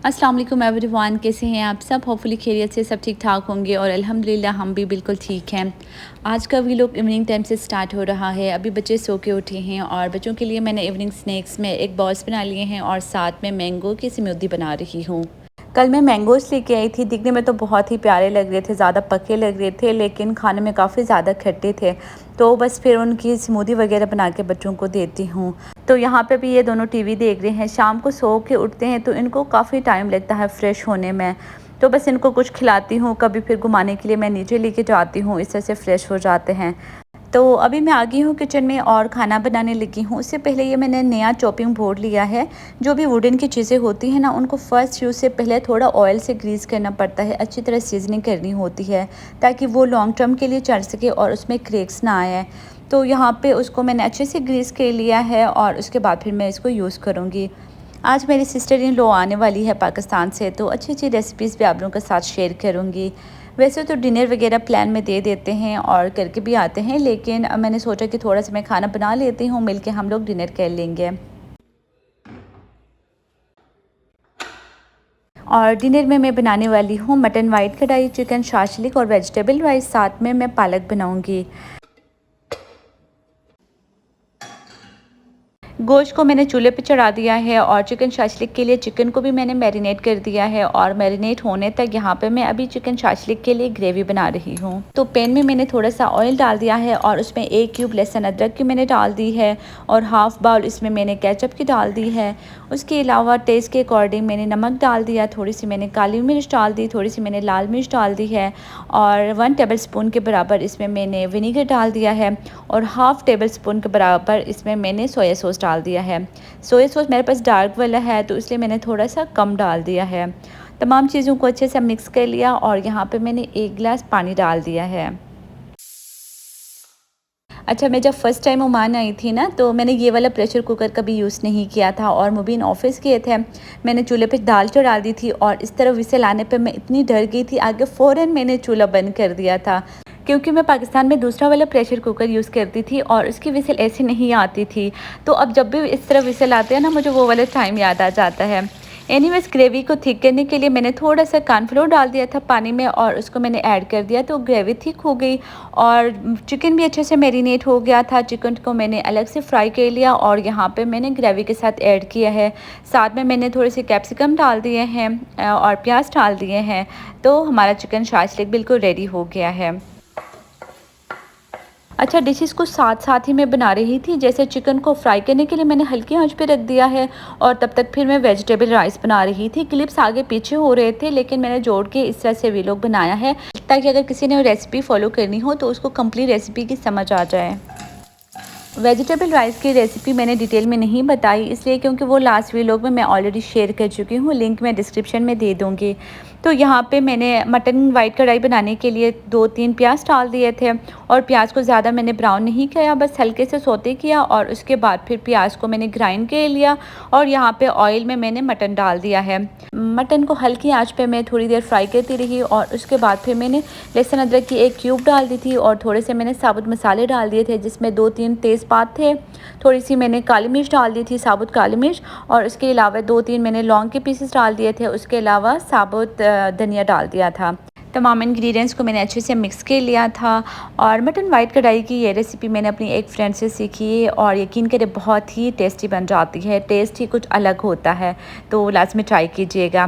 अस्सलाम वालेकुम एवरीवन, कैसे हैं आप सब। होपफुली खैरियत से सब ठीक ठाक होंगे और अल्हम्दुलिल्लाह हम भी बिल्कुल ठीक हैं। आज का व्लॉग इवनिंग टाइम से स्टार्ट हो रहा है। अभी बच्चे सो के उठे हैं और बच्चों के लिए मैंने इवनिंग स्नैक्स में एक बॉल्स बना लिए हैं और साथ में मैंगो की स्मूदी बना रही हूँ। कल मैं मैंगोज़ लेके आई थी, दिखने में तो बहुत ही प्यारे लग रहे थे, ज़्यादा पके लग रहे थे लेकिन खाने में काफ़ी ज़्यादा खट्टे थे। तो बस फिर उनकी स्मूदी वगैरह बना के बच्चों को देती हूँ। तो यहाँ पे भी ये दोनों टीवी देख रहे हैं। शाम को सो के उठते हैं तो इनको काफ़ी टाइम लगता है फ्रेश होने में। तो बस इनको कुछ खिलाती हूँ, कभी फिर घुमाने के लिए मैं नीचे लेके जाती हूँ, इस तरह से फ्रेश हो जाते हैं। तो अभी मैं आ गई हूँ किचन में और खाना बनाने लगी हूँ। उससे पहले ये मैंने नया चॉपिंग बोर्ड लिया है। जो भी वुडन की चीज़ें होती हैं ना, उनको फ़र्स्ट यूज़ से पहले थोड़ा ऑयल से ग्रीस करना पड़ता है, अच्छी तरह सीजनिंग करनी होती है ताकि वो लॉन्ग टर्म के लिए चल सके और उसमें क्रैक्स ना आए। तो यहाँ पे उसको मैंने अच्छे से ग्रीस कर लिया है और उसके बाद फिर मैं इसको यूज़ करूँगी। आज मेरी सिस्टर इन लॉ आने वाली है पाकिस्तान से, तो अच्छी अच्छी रेसिपीज़ भी आप लोगों के साथ शेयर करूँगी। वैसे तो डिनर वगैरह प्लान में दे देते हैं और करके भी आते हैं, लेकिन अब मैंने सोचा कि थोड़ा सा मैं खाना बना लेती हूँ, मिलके हम लोग डिनर कर लेंगे। और डिनर में मैं बनाने वाली हूँ मटन वाइट कढ़ाई, चिकन शाशलिक और वेजिटेबल राइस, साथ में मैं पालक बनाऊँगी। गोश्त को मैंने चूल्हे पे चढ़ा दिया है और चिकन शाशलिक के लिए चिकन को भी मैंने मैरिनेट कर दिया है और मैरिनेट होने तक यहाँ पे मैं अभी चिकन शाशलिक के लिए ग्रेवी बना रही हूँ। तो पैन में मैंने थोड़ा सा ऑयल डाल दिया है और उसमें 1 क्यूब लहसुन अदरक की मैंने डाल दी है और हाफ़ बाउल इसमें मैंने केचप की डाल दी है। उसके अलावा टेस्ट के अकॉर्डिंग मैंने नमक डाल दिया, थोड़ी सी मैंने काली मिर्च डाल दी, थोड़ी सी मैंने लाल मिर्च डाल दी है और 1 टेबल स्पून के बराबर इसमें मैंने विनीगर डाल दिया है और हाफ़ टेबल स्पून के बराबर इसमें मैंने सोया सॉस डाल दिया है। सोया सॉस मेरे पास डार्क वाला है तो इसलिए मैंने थोड़ा सा कम डाल दिया है। तमाम चीज़ों को अच्छे से मिक्स कर लिया और यहाँ पे मैंने 1 गिलास पानी डाल दिया है। अच्छा, मैं जब फ़र्स्ट टाइम ओमान आई थी ना, तो मैंने ये वाला प्रेशर कुकर कभी यूज़ नहीं किया था और मुबीन ऑफ़िस गए थे। मैंने चूल्हे पे दाल चढ़ा दी थी और इस तरह विसल आने पे मैं इतनी डर गई थी, आगे फ़ौरन मैंने चूल्हा बंद कर दिया था। क्योंकि मैं पाकिस्तान में दूसरा वाला प्रेशर कुकर यूज़ करती थी और उसकी विसल ऐसे नहीं आती थी। तो अब जब भी इस तरह विसल आते हैं ना, मुझे वो वाला टाइम याद आ जाता है। एनीवेज़, ग्रेवी को थिक करने के लिए मैंने थोड़ा सा कॉर्नफ्लोर डाल दिया था पानी में और उसको मैंने ऐड कर दिया, तो ग्रेवी थिक हो गई और चिकन भी अच्छे से मैरिनेट हो गया था। चिकन को मैंने अलग से फ्राई कर लिया और यहाँ पे मैंने ग्रेवी के साथ ऐड किया है। साथ में मैंने थोड़े से कैप्सिकम डाल दिए हैं और प्याज डाल दिए हैं। तो हमारा चिकन शाशलिक बिल्कुल रेडी हो गया है। अच्छा, डिशेस को साथ साथ ही मैं बना रही थी। जैसे चिकन को फ्राई करने के लिए मैंने हल्की आंच पे रख दिया है और तब तक फिर मैं वेजिटेबल राइस बना रही थी। क्लिप्स आगे पीछे हो रहे थे लेकिन मैंने जोड़ के इस तरह से व्लॉग बनाया है ताकि अगर किसी ने रेसिपी फॉलो करनी हो तो उसको कंप्लीट रेसिपी की समझ आ जाए। वेजिटेबल राइस की रेसिपी मैंने डिटेल में नहीं बताई इसलिए क्योंकि वो लास्ट व्लॉग में मैं ऑलरेडी शेयर कर चुकी हूँ, लिंक मैं डिस्क्रिप्शन में दे दूँगी। तो यहाँ पे मैंने मटन वाइट कढ़ाई बनाने के लिए 2-3 प्याज डाल दिए थे और प्याज को ज़्यादा मैंने ब्राउन नहीं किया, बस हल्के से सौते किया और उसके बाद फिर प्याज को मैंने ग्राइंड कर लिया और यहाँ पे ऑयल में मैंने मटन डाल दिया है। मटन को हल्की आंच पे मैं थोड़ी देर फ्राई करती रही और उसके बाद फिर मैंने लहसुन अदरक की 1 क्यूब डाल दी थी और थोड़े से मैंने साबुत मसाले डाल दिए थे जिसमें 2-3 तेज़पात थे, थोड़ी सी मैंने काली मिर्च डाल दी थी, साबुत काली मिर्च, और उसके अलावा 2-3 मैंने लौंग के पीसेस डाल दिए थे। उसके अलावा साबुत धनिया डाल दिया था। तमाम इंग्रेडिएंट्स को मैंने अच्छे से मिक्स कर लिया था और मटन वाइट कढ़ाई की ये रेसिपी मैंने अपनी एक फ्रेंड से सीखी और यकीन करें बहुत ही टेस्टी बन जाती है। टेस्ट ही कुछ अलग होता है, तो लाज़मी ट्राई कीजिएगा।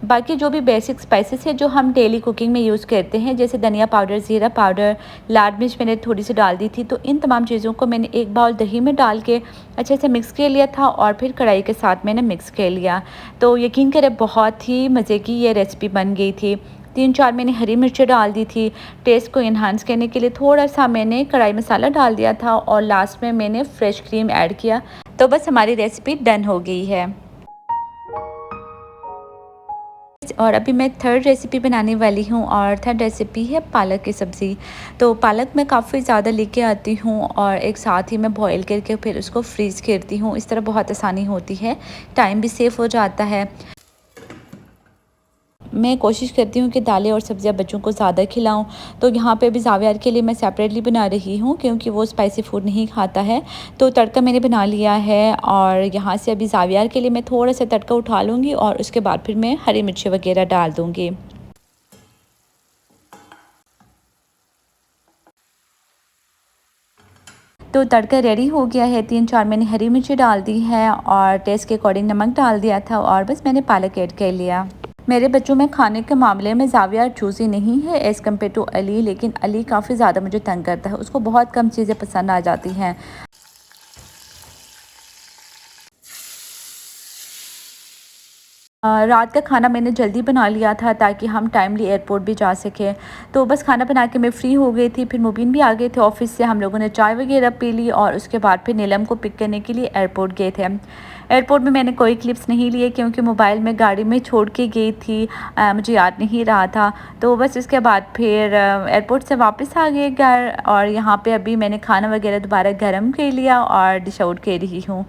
बाकी जो भी बेसिक स्पाइसेस है जो हम डेली कुकिंग में यूज़ करते हैं, जैसे धनिया पाउडर, ज़ीरा पाउडर, लाल मिर्च मैंने थोड़ी सी डाल दी थी, तो इन तमाम चीज़ों को मैंने एक बाउल दही में डाल के अच्छे से मिक्स कर लिया था और फिर कढ़ाई के साथ मैंने मिक्स कर लिया। तो यकीन करें बहुत ही मज़े की ये रेसिपी बन गई थी। 3-4 मैंने हरी मिर्चें डाल दी थी। टेस्ट को इन्हांस करने के लिए थोड़ा सा मैंने कढ़ाई मसाला डाल दिया था और लास्ट में मैंने फ्रेश क्रीम ऐड किया। तो बस हमारी रेसिपी डन हो गई है। और अभी मैं थर्ड रेसिपी बनाने वाली हूँ और थर्ड रेसिपी है पालक की सब्ज़ी। तो पालक मैं काफ़ी ज़्यादा लेके आती हूँ और एक साथ ही मैं बॉईल करके फिर उसको फ्रीज़ करती हूँ। इस तरह बहुत आसानी होती है, टाइम भी सेव हो जाता है। मैं कोशिश करती हूँ कि दालें और सब्ज़ियाँ बच्चों को ज़्यादा खिलाऊँ। तो यहाँ पे भी ज़ावियार के लिए मैं सेपरेटली बना रही हूँ क्योंकि वो स्पाइसी फूड नहीं खाता है। तो तड़का मैंने बना लिया है और यहाँ से अभी ज़ावियार के लिए मैं थोड़ा-सा तड़का उठा लूँगी और उसके बाद फिर मैं हरी मिर्ची वग़ैरह डाल दूँगी। तो तड़का रेडी हो गया है, 3-4 मैंने हरी मिर्ची डाल दी है और टेस्ट के अकॉर्डिंग नमक डाल दिया था और बस मैंने पालक ऐड कर लिया। मेरे बच्चों में खाने के मामले में ज़ावियार चूज़ी नहीं है एज़ कम्पेयर टू अली, लेकिन अली काफ़ी ज़्यादा मुझे तंग करता है, उसको बहुत कम चीज़ें पसंद आ जाती हैं। रात का खाना मैंने जल्दी बना लिया था ताकि हम टाइमली एयरपोर्ट भी जा सकें। तो बस खाना बना के मैं फ़्री हो गई थी, फिर मुबीन भी आ गए थे ऑफ़िस से, हम लोगों ने चाय वगैरह पी ली और उसके बाद फिर नीलम को पिक करने के लिए एयरपोर्ट गए थे। एयरपोर्ट में मैंने कोई क्लिप्स नहीं लिए क्योंकि मोबाइल मैं गाड़ी में छोड़ के गई थी, मुझे याद नहीं रहा था। तो बस इसके बाद फिर एयरपोर्ट से वापस आ गए घर और यहाँ पे अभी मैंने खाना वगैरह दोबारा गर्म कर लिया और डिश आउट कर रही हूँ।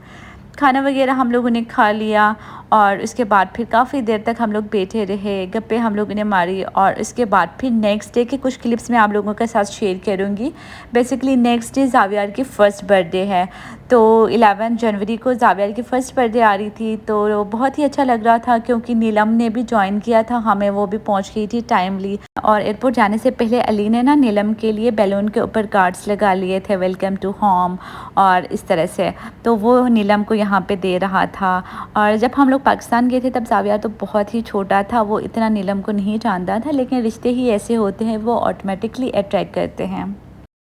खाना वगैरह हम लोगों ने खा लिया और उसके बाद फिर काफ़ी देर तक हम लोग बैठे रहे, गप्पे हम लोगों ने मारी और उसके बाद फिर नेक्स्ट डे के कुछ क्लिप्स मैं आप लोगों के साथ शेयर करूँगी। बेसिकली नेक्स्ट डे ज़ावियार की फ़र्स्ट बर्थडे है, तो 11 जनवरी को ज़ावियार की फ़र्स्ट बर्थडे आ रही थी, तो बहुत ही अच्छा लग रहा था क्योंकि नीलम ने भी ज्वाइन किया था हमें, वो भी पहुँच गई थी टाइमली। और एयरपोर्ट जाने से पहले अली ने ना नीलम के लिए बैलून के ऊपर कार्ड्स लगा लिए थे, वेलकम टू होम और इस तरह से, तो वो नीलम को यहाँ पे दे रहा था। और जब हम लोग पाकिस्तान गए थे तब ज़ावियार तो बहुत ही छोटा था, वो इतना नीलम को नहीं जानता था, लेकिन रिश्ते ही ऐसे होते हैं, वो ऑटोमेटिकली अट्रैक्ट करते हैं।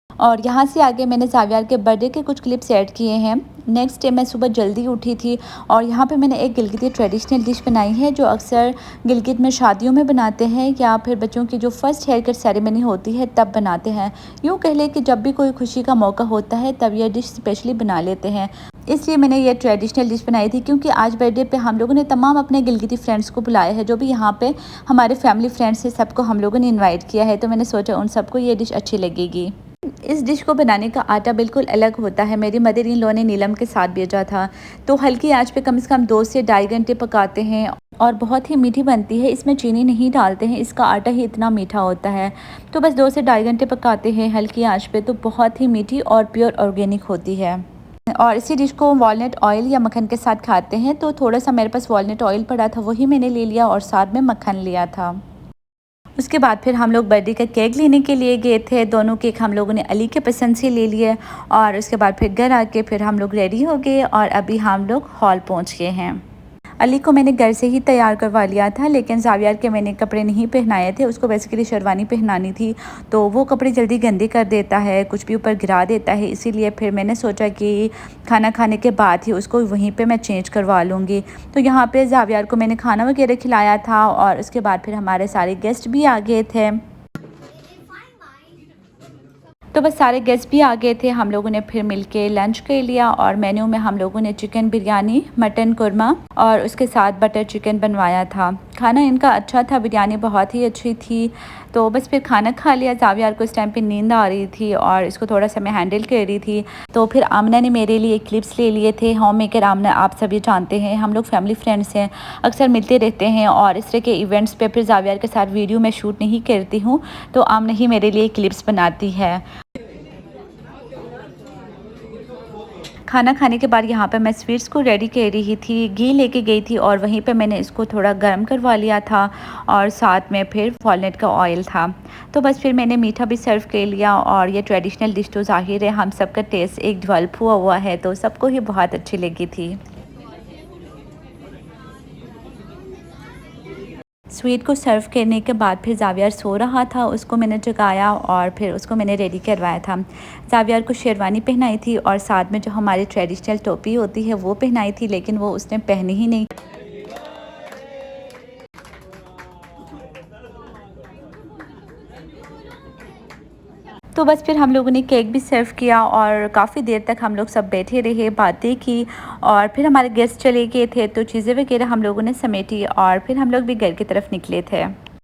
और यहाँ से आगे मैंने ज़ावियार के बर्थडे के कुछ क्लिप्स ऐड किए हैं। नेक्स्ट डे मैं सुबह जल्दी उठी थी और यहाँ पे मैंने एक गिलगिती ट्रेडिशनल डिश बनाई है जो अक्सर गिलगित में शादियों में बनाते हैं या फिर बच्चों की जो फ़र्स्ट हेयर कट सेरेमनी होती है तब बनाते हैं। यूँ कह लें कि जब भी कोई खुशी का मौका होता है तब यह डिश स्पेशली बना लेते हैं। इसलिए मैंने ये ट्रेडिशनल डिश बनाई थी क्योंकि आज बर्थडे पे हम लोगों ने तमाम अपने गिलगिती फ्रेंड्स को बुलाया है, जो भी यहाँ पे हमारे फैमिली फ्रेंड्स हैं, सबको हम लोगों ने इनवाइट किया है, तो मैंने सोचा उन सबको ये डिश अच्छी लगेगी। इस डिश को बनाने का आटा बिल्कुल अलग होता है, मेरी मदर इन लॉ ने नीलम के साथ भेजा था, तो हल्की आंच पे कम से कम 2 से ढाई घंटे पकाते हैं और बहुत ही मीठी बनती है। इसमें चीनी नहीं डालते हैं, इसका आटा ही इतना मीठा होता है। तो बस 2 से ढाई घंटे पकाते हैं हल्की आंच पे, तो बहुत ही मीठी और प्योर ऑर्गेनिक होती है। और इसी डिश को वॉलनट ऑयल या मक्खन के साथ खाते हैं, तो थोड़ा सा मेरे पास वॉलनट ऑयल पड़ा था, वही मैंने ले लिया और साथ में मक्खन लिया था। उसके बाद फिर हम लोग बर्थडे का केक लेने के लिए गए थे, दोनों केक हम लोगों ने अली के पसंद से ले लिए और उसके बाद फिर घर आके फिर हम लोग रेडी हो गए और अभी हम लोग हॉल पहुंच गए हैं। अली को मैंने घर से ही तैयार करवा लिया था, लेकिन ज़ावियार के मैंने कपड़े नहीं पहनाए थे, उसको बेसिकली शेरवानी पहनानी थी, तो वो कपड़े जल्दी गंदे कर देता है, कुछ भी ऊपर गिरा देता है, इसीलिए फिर मैंने सोचा कि खाना खाने के बाद ही उसको वहीं पे मैं चेंज करवा लूँगी। तो यहाँ पे ज़ावियार को मैंने खाना वगैरह खिलाया था और उसके बाद फिर हमारे सारे गेस्ट भी आ गए थे। तो बस सारे गेस्ट भी आ गए थे, हम लोगों ने फिर मिलके लंच कर लिया और मेन्यू में हम लोगों ने चिकन बिरयानी, मटन कुरमा और उसके साथ बटर चिकन बनवाया था। खाना इनका अच्छा था, बिरयानी बहुत ही अच्छी थी। तो बस फिर खाना खा लिया। ज़ावियार को इस टाइम पे नींद आ रही थी और इसको थोड़ा सा मैं हैंडल कर रही थी। तो फिर आमना ने मेरे लिए क्लिप्स ले लिए थे। होम मेकर आमना आप सभी जानते हैं, हम लोग फैमिली फ्रेंड्स हैं, अक्सर मिलते रहते हैं और इस तरह के इवेंट्स पे फिर ज़ावियार के साथ वीडियो मैं शूट नहीं करती हूँ, तो आमना ही मेरे लिए क्लिप्स बनाती है। खाना खाने के बाद यहाँ पे मैं स्वीट्स को रेडी कर रही थी, घी लेके गई थी और वहीं पे मैंने इसको थोड़ा गर्म करवा लिया था और साथ में फिर वॉलनट का ऑयल था। तो बस फिर मैंने मीठा भी सर्व कर लिया और ये ट्रेडिशनल डिश तो ज़ाहिर है हम सबका टेस्ट एक डेवलप हुआ है, तो सबको ही बहुत अच्छी लगी थी। स्वीट को सर्व करने के बाद फिर ज़ावियार सो रहा था, उसको मैंने जगाया और फिर उसको मैंने रेडी करवाया था। ज़ावियार को शेरवानी पहनाई थी और साथ में जो हमारी ट्रेडिशनल टोपी होती है वो पहनाई थी, लेकिन वो उसने पहनी ही नहीं। तो बस फिर हम लोगों ने केक भी सर्व किया और काफ़ी देर तक हम लोग सब बैठे रहे, बातें की और फिर हमारे गेस्ट चले गए थे, तो चीज़ें वगैरह हम लोगों ने समेटी और फिर हम लोग भी घर की तरफ निकले थे।